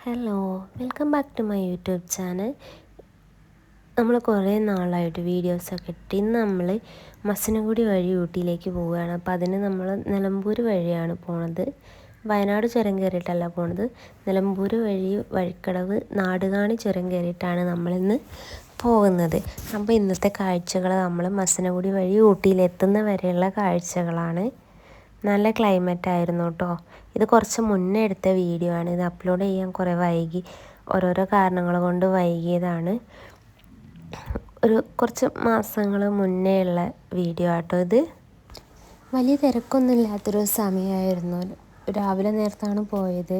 Hello, welcome back to my YouTube channel. നമ്മൾ കുറേ നാളായിട്ട് വീഡിയോസൊക്കെ ഇട്ട് ഇന്ന് നമ്മൾ മസനഗുഡി വഴി ഊട്ടിയിലേക്ക് പോവുകയാണ്. അപ്പോൾ അതിന് നമ്മൾ നിലമ്പൂർ വഴിയാണ് പോണത്. വയനാട് ചുരം കയറിയിട്ടല്ല പോണത്, നിലമ്പൂർ വഴി വഴിക്കടവ് നാടുകാണി ചുരം കയറിയിട്ടാണ് നമ്മളിന്ന് പോകുന്നത്. അപ്പോൾ ഇന്നത്തെ കാഴ്ചകൾ നമ്മൾ മസനഗുഡി വഴി ഊട്ടിയിലെത്തുന്ന വരെയുള്ള കാഴ്ചകളാണ്. നല്ല ക്ലൈമറ്റ് ആയിരുന്നു കേട്ടോ. ഇത് കുറച്ച് മുന്നേ എടുത്ത വീഡിയോ ആണ്. ഇത് അപ്ലോഡ് ചെയ്യാൻ കുറേ വൈകി, ഓരോരോ കാരണങ്ങൾ കൊണ്ട് വൈകിയതാണ്. കുറച്ച് മാസങ്ങൾ മുന്നേ ഉള്ള വീഡിയോ ആട്ടോ ഇത്. വലിയ തിരക്കൊന്നും ഇല്ലാത്തൊരു സമയമായിരുന്നു. രാവിലെ നേരത്താണ് പോയത്.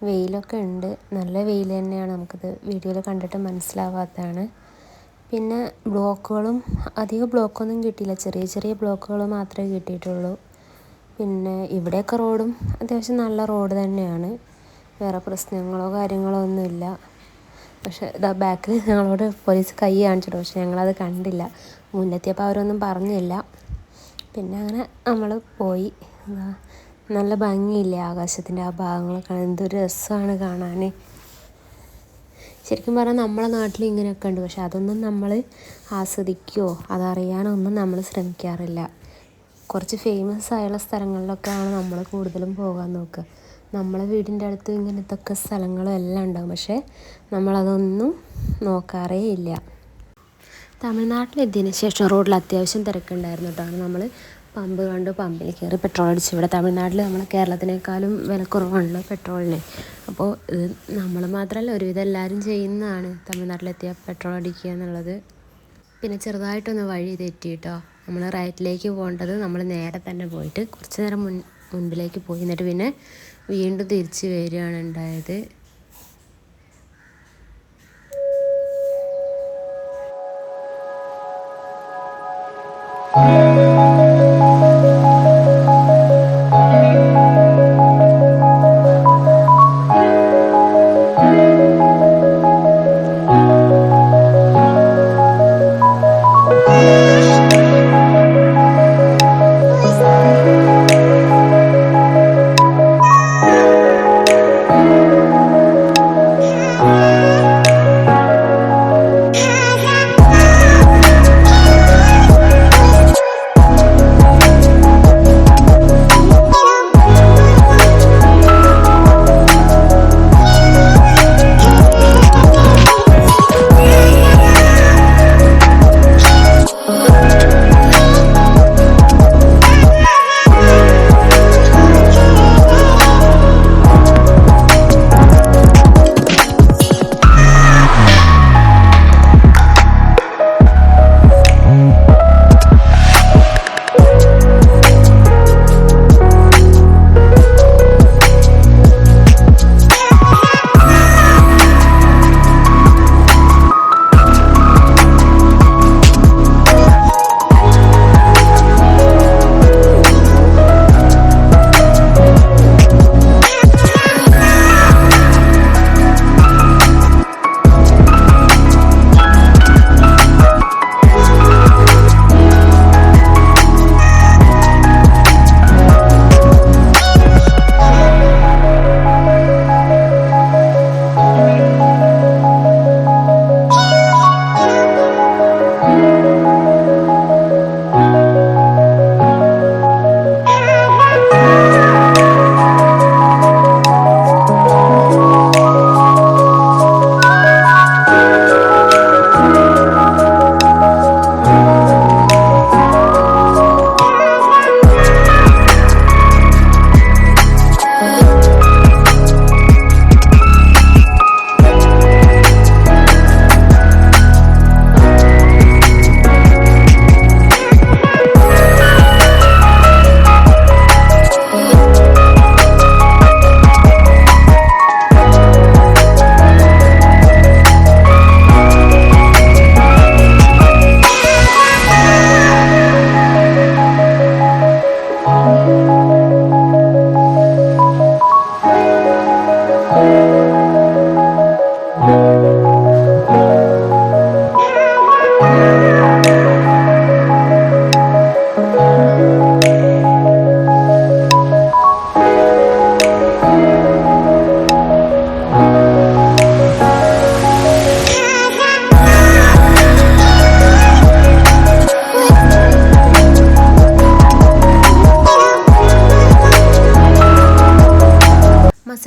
വെയിലൊക്കെ ഉണ്ട്, നല്ല വെയിൽ തന്നെയാണ്. നമുക്കിത് വീഡിയോയിൽ കണ്ടിട്ട് മനസ്സിലാവാത്തതാണ്. പിന്നെ അധികം ബ്ലോക്കൊന്നും കിട്ടിയില്ല, ചെറിയ ചെറിയ ബ്ലോക്കുകൾ മാത്രമേ കിട്ടിയിട്ടുള്ളൂ. പിന്നെ ഇവിടെയൊക്കെ റോഡും അത്യാവശ്യം നല്ല റോഡ് തന്നെയാണ്, വേറെ പ്രശ്നങ്ങളോ കാര്യങ്ങളോ ഒന്നുമില്ല. പക്ഷേ ബാക്കിൽ ഞങ്ങളോട് പോലീസ് കൈ കാണിച്ചിട്ടു, പക്ഷെ ഞങ്ങളത് കണ്ടില്ല. മുന്നെത്തിയപ്പോൾ അവരൊന്നും പറഞ്ഞില്ല. പിന്നെ അങ്ങനെ നമ്മൾ പോയി. നല്ല ഭംഗിയില്ലേ ആകാശത്തിൻ്റെ ആ ഭാഗങ്ങളൊക്കെ, എന്തൊരു രസമാണ് കാണാൻ. ശരിക്കും പറഞ്ഞാൽ നമ്മളെ നാട്ടിൽ ഇങ്ങനെയൊക്കെ ഉണ്ട്, പക്ഷെ അതൊന്നും നമ്മൾ ആസ്വദിക്കുകയോ അതറിയാനോ ഒന്നും നമ്മൾ ശ്രമിക്കാറില്ല. കുറച്ച് ഫേമസ് ആയുള്ള സ്ഥലങ്ങളിലൊക്കെയാണ് നമ്മൾ കൂടുതലും പോകാൻ നോക്കുക. നമ്മളെ വീടിൻ്റെ അടുത്ത് ഇങ്ങനത്തൊക്കെ സ്ഥലങ്ങളും എല്ലാം ഉണ്ടാകും, പക്ഷേ നമ്മളതൊന്നും നോക്കാറേ ഇല്ല. തമിഴ്നാട്ടിലെത്തിയതിന് ശേഷം റോഡിൽ അത്യാവശ്യം തിരക്കുണ്ടായിരുന്നു കേട്ടോ. നമ്മൾ പമ്പ് കണ്ടു, പമ്പിൽ കയറി പെട്രോൾ അടിച്ചു. ഇവിടെ തമിഴ്നാട്ടിൽ നമ്മളെ കേരളത്തിനേക്കാളും വില കുറവാണല്ലോ പെട്രോളിന്. അപ്പോൾ ഇത് നമ്മൾ മാത്രമല്ല, ഒരുവിധം എല്ലാവരും ചെയ്യുന്നതാണ് തമിഴ്നാട്ടിലെത്തിയാൽ പെട്രോൾ അടിക്കുക എന്നുള്ളത്. പിന്നെ ചെറുതായിട്ടൊന്ന് വഴി തെറ്റി കേട്ടോ. നമ്മൾ റൈറ്റിലേക്ക് പോകേണ്ടത് നമ്മൾ നേരെ തന്നെ പോയിട്ട് കുറച്ച് നേരം മുൻപിലേക്ക് പോയി, എന്നിട്ട് പിന്നെ വീണ്ടും തിരിച്ച് വരികയാണ് ഉണ്ടായത്.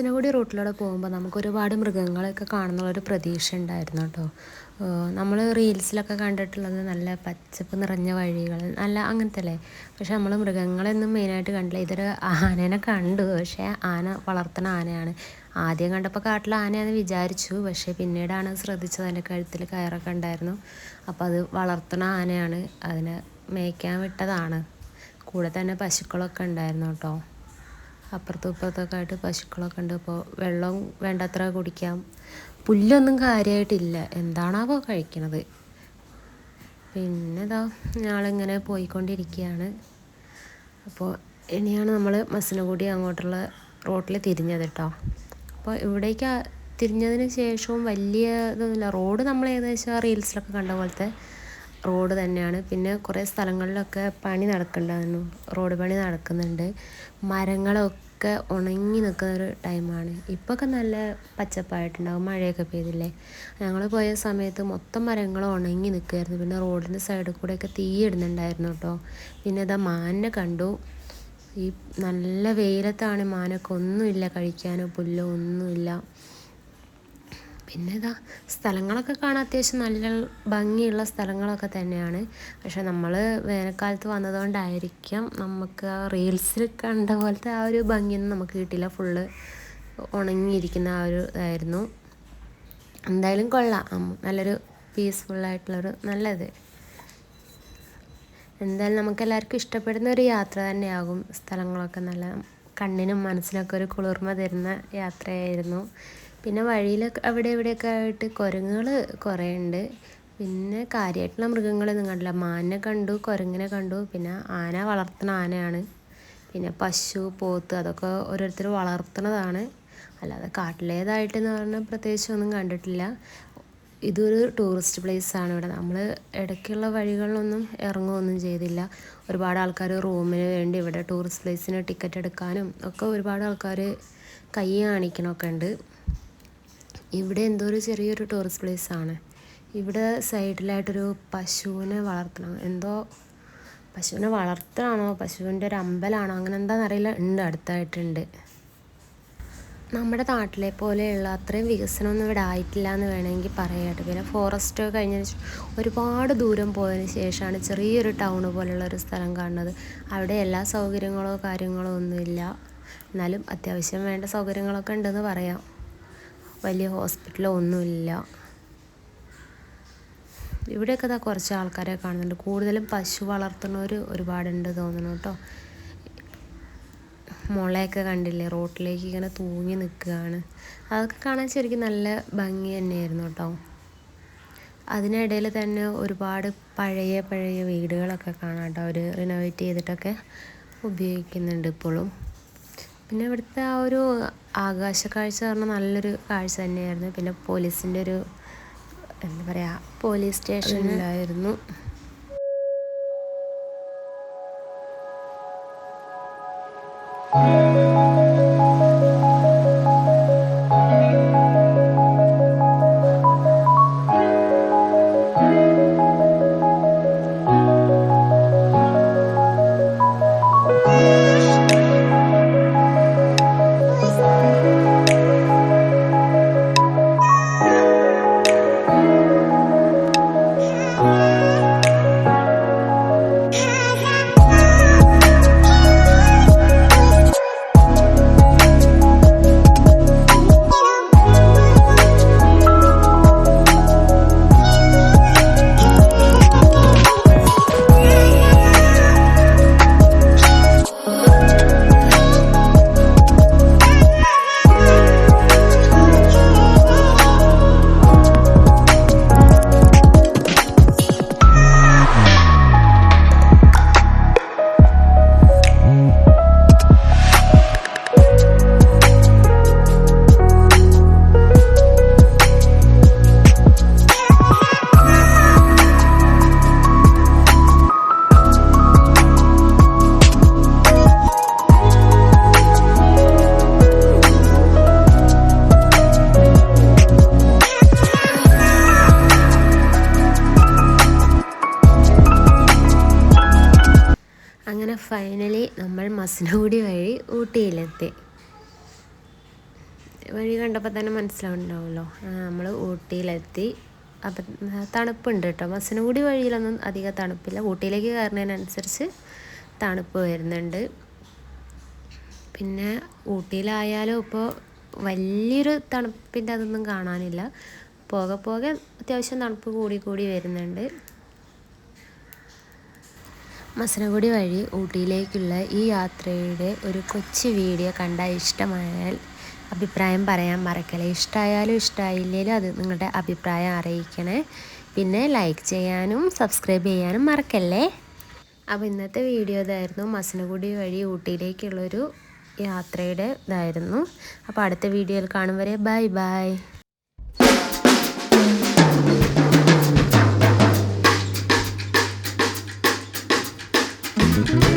മസനഗുഡി റൂട്ടിലൂടെ പോകുമ്പോൾ നമുക്ക് ഒരുപാട് മൃഗങ്ങളെയൊക്കെ കാണുന്നുള്ളൊരു പ്രതീക്ഷ ഉണ്ടായിരുന്നു കേട്ടോ. നമ്മൾ റീൽസിലൊക്കെ കണ്ടിട്ടുള്ളത് നല്ല പച്ചപ്പ് നിറഞ്ഞ വഴികൾ നല്ല അങ്ങനത്തെ അല്ലേ. പക്ഷെ നമ്മൾ മൃഗങ്ങളെയൊന്നും മെയിനായിട്ട് കണ്ടില്ല. ഇതൊരു ആനേനെ കണ്ടു, പക്ഷേ ആന വളർത്തുന്ന ആനയാണ്. ആദ്യം കണ്ടപ്പോൾ കാട്ടിൽ ആനയാണെന്ന് വിചാരിച്ചു, പക്ഷേ പിന്നീടാണ് ശ്രദ്ധിച്ചത് അതിൻ്റെ കഴുത്തിൽ കയറൊക്കെ ഉണ്ടായിരുന്നു. അപ്പോൾ അത് വളർത്തുന്ന ആനയാണ്, അതിനെ മേയ്ക്കാൻ വിട്ടതാണ്. കൂടെ തന്നെ പശുക്കളൊക്കെ ഉണ്ടായിരുന്നു കേട്ടോ. അപ്പുറത്തും ഇപ്പുറത്തൊക്കെ ആയിട്ട് പശുക്കളൊക്കെ ഉണ്ട്. അപ്പോൾ വെള്ളം വേണ്ടത്ര കുടിക്കാം. പുല്ലൊന്നും കാര്യമായിട്ടില്ല, എന്താണാവോ കഴിക്കണത്. പിന്നെ ഞങ്ങളിങ്ങനെ പോയിക്കൊണ്ടിരിക്കുകയാണ്. അപ്പോൾ ഇനിയാണ് നമ്മൾ മസനഗുഡി അങ്ങോട്ടുള്ള റോട്ടിൽ തിരിഞ്ഞത് കേട്ടോ. അപ്പോൾ ഇവിടേക്ക് തിരിഞ്ഞതിന് ശേഷവും വലിയ ഇതൊന്നുമില്ല. റോഡ് നമ്മൾ ഏകദേശം റീൽസിലൊക്കെ കണ്ട പോലത്തെ റോഡ് തന്നെയാണ്. പിന്നെ കുറേ സ്ഥലങ്ങളിലൊക്കെ പണി നടക്കുന്നുണ്ടായിരുന്നു, റോഡ് പണി നടക്കുന്നുണ്ട്. മരങ്ങളൊക്കെ ഉണങ്ങി നിൽക്കുന്നൊരു ടൈമാണ്. ഇപ്പോഴൊക്കെ നല്ല പച്ചപ്പായിട്ടുണ്ടാകും, മഴയൊക്കെ പെയ്തില്ലേ. ഞങ്ങൾ പോയ സമയത്ത് മൊത്തം മരങ്ങൾ ഉണങ്ങി നിൽക്കുമായിരുന്നു. പിന്നെ റോഡിൻ്റെ സൈഡിൽ കൂടെയൊക്കെ തീ ഇടുന്നുണ്ടായിരുന്നു കേട്ടോ. പിന്നെ മാനിനെ കണ്ടു. ഈ നല്ല വെയിലത്താണ് മാനൊക്കെ, ഒന്നുമില്ല കഴിക്കാനോ പുല്ലോ ഒന്നുമില്ല. പിന്നെ സ്ഥലങ്ങളൊക്കെ കാണാൻ അത്യാവശ്യം നല്ല ഭംഗിയുള്ള സ്ഥലങ്ങളൊക്കെ തന്നെയാണ്. പക്ഷെ നമ്മൾ വേനൽക്കാലത്ത് വന്നതുകൊണ്ടായിരിക്കാം നമുക്ക് ആ റീൽസിൽ കണ്ട പോലത്തെ ആ ഒരു ഭംഗിയൊന്നും നമുക്ക് കിട്ടില്ല. ഫുള്ള് ഉണങ്ങിയിരിക്കുന്ന ആ ഒരു ഇതായിരുന്നു. എന്തായാലും കൊള്ളാം, നല്ലൊരു പീസ്ഫുള്ളായിട്ടുള്ളൊരു നല്ലത്. എന്തായാലും നമുക്കെല്ലാവർക്കും ഇഷ്ടപ്പെടുന്ന ഒരു യാത്ര തന്നെയാകും. സ്ഥലങ്ങളൊക്കെ നല്ല കണ്ണിനും മനസ്സിനൊക്കെ ഒരു കുളിർമ തരുന്ന യാത്രയായിരുന്നു. പിന്നെ വഴിയിൽ അവിടെ ഇവിടെയൊക്കെ ആയിട്ട് കുരങ്ങുകൾ കുറേ ഉണ്ട്. പിന്നെ കാര്യമായിട്ടുള്ള മൃഗങ്ങളൊന്നും കണ്ടില്ല. മാനിനെ കണ്ടു, കുരങ്ങിനെ കണ്ടു. പിന്നെ ആന വളർത്തുന്ന ആനയാണ്. പിന്നെ പശു, പോത്ത് അതൊക്കെ ഓരോരുത്തർ വളർത്തുന്നതാണ്. അല്ലാതെ കാട്ടിലേതായിട്ടെന്ന് പറഞ്ഞാൽ പ്രത്യേകിച്ചൊന്നും കണ്ടിട്ടില്ല. ഇതൊരു ടൂറിസ്റ്റ് പ്ലേസാണ്. ഇവിടെ നമ്മൾ ഇടയ്ക്കുള്ള വഴികളിലൊന്നും ഇറങ്ങുകയൊന്നും ചെയ്തില്ല. ഒരുപാട് ആൾക്കാർ റൂമിന് വേണ്ടി ഇവിടെ ടൂറിസ്റ്റ് പ്ലേസിന് ടിക്കറ്റ് എടുക്കാനും ഒക്കെ ഒരുപാട് ആൾക്കാർ കൈ കാണിക്കണമൊക്കെ ഉണ്ട്. ഇവിടെ എന്തോ ഒരു ചെറിയൊരു ടൂറിസ്റ്റ് പ്ലേസാണ്. ഇവിടെ സൈഡിലായിട്ടൊരു പശുവിനെ വളർത്തണം, എന്തോ പശുവിനെ വളർത്തണോ പശുവിൻ്റെ ഒരു അമ്പലമാണോ അങ്ങനെ എന്താണെന്നറിയില്ല, ഉണ്ട്, അടുത്തായിട്ടുണ്ട്. നമ്മുടെ നാട്ടിലെ പോലെയുള്ള അത്രയും വികസനമൊന്നും ഇവിടെ ആയിട്ടില്ല എന്ന് വേണമെങ്കിൽ പറയാട്ടോ. പിന്നെ ഫോറസ്റ്റ് കഴിഞ്ഞതിന് ഒരുപാട് ദൂരം പോയതിന് ശേഷമാണ് ചെറിയൊരു ടൗണ് പോലെയുള്ള ഒരു സ്ഥലം കാണുന്നത്. അവിടെ എല്ലാ സൗകര്യങ്ങളോ കാര്യങ്ങളോ ഒന്നുമില്ല, എന്നാലും അത്യാവശ്യം വേണ്ട സൗകര്യങ്ങളൊക്കെ ഉണ്ടെന്ന് പറയാം. വലിയ ഹോസ്പിറ്റലോ ഒന്നുമില്ല. ഇവിടെയൊക്കെ കുറച്ച് ആൾക്കാരെ കാണുന്നുണ്ട്. കൂടുതലും പശു വളർത്തുന്നവർ ഒരുപാടുണ്ട് തോന്നുന്നു കേട്ടോ. മുളയൊക്കെ കണ്ടില്ലേ, റോട്ടിലേക്ക് ഇങ്ങനെ തൂങ്ങി നിൽക്കുകയാണ്. അതൊക്കെ കാണാൻ ശരിക്കും നല്ല ഭംഗി തന്നെയായിരുന്നു കേട്ടോ. അതിനിടയിൽ തന്നെ ഒരുപാട് പഴയ വീടുകളൊക്കെ കാണാം കേട്ടോ. അവർ റിനോവേറ്റ് ചെയ്തിട്ടൊക്കെ ഉപയോഗിക്കുന്നുണ്ട് ഇപ്പോഴും. പിന്നെ ഇവിടുത്തെ ആ ഒരു ആകാശ കാഴ്ച പറഞ്ഞാൽ നല്ലൊരു കാഴ്ച തന്നെയായിരുന്നു. പിന്നെ പോലീസിൻ്റെ ഒരു എന്താ പറയുക, പോലീസ് സ്റ്റേഷനിലായിരുന്നു. അങ്ങനെ ഫൈനലി നമ്മൾ മസനഗുഡി വഴി ഊട്ടിയിലെത്തി. വഴി കണ്ടപ്പോൾ തന്നെ മനസ്സിലാവുന്നുണ്ടാവുമല്ലോ, നമ്മൾ ഊട്ടിയിലെത്തി. അപ്പം തണുപ്പുണ്ട് കേട്ടോ. മസനഗുഡി വഴിയിലൊന്നും അധികം തണുപ്പില്ല. ഊട്ടിയിലേക്ക് കയറുന്നതിനനുസരിച്ച് തണുപ്പ് വരുന്നുണ്ട്. പിന്നെ ഊട്ടിയിലായാലും ഇപ്പോൾ വലിയൊരു തണുപ്പിൻ്റെ അതൊന്നും കാണാനില്ല. പോകെ പോകെ അത്യാവശ്യം തണുപ്പ് കൂടി വരുന്നുണ്ട്. മസനഗുഡി വഴി ഊട്ടിയിലേക്കുള്ള ഈ യാത്രയുടെ ഒരു കൊച്ചു വീഡിയോ കണ്ടാൽ ഇഷ്ടമായാൽ അഭിപ്രായം പറയാൻ മറക്കല്ലേ. ഇഷ്ടമായാലും ഇഷ്ടമായില്ലേലും അത് നിങ്ങളുടെ അഭിപ്രായം അറിയിക്കണേ. പിന്നെ ലൈക്ക് ചെയ്യാനും സബ്സ്ക്രൈബ് ചെയ്യാനും മറക്കല്ലേ. അപ്പോൾ ഇന്നത്തെ വീഡിയോ ഇതായിരുന്നു, മസനഗുഡി വഴി ഊട്ടിയിലേക്കുള്ളൊരു യാത്രയുടെ ഇതായിരുന്നു. അപ്പോൾ അടുത്ത വീഡിയോയിൽ കാണും വരെ ബൈ ബൈ. Thank you.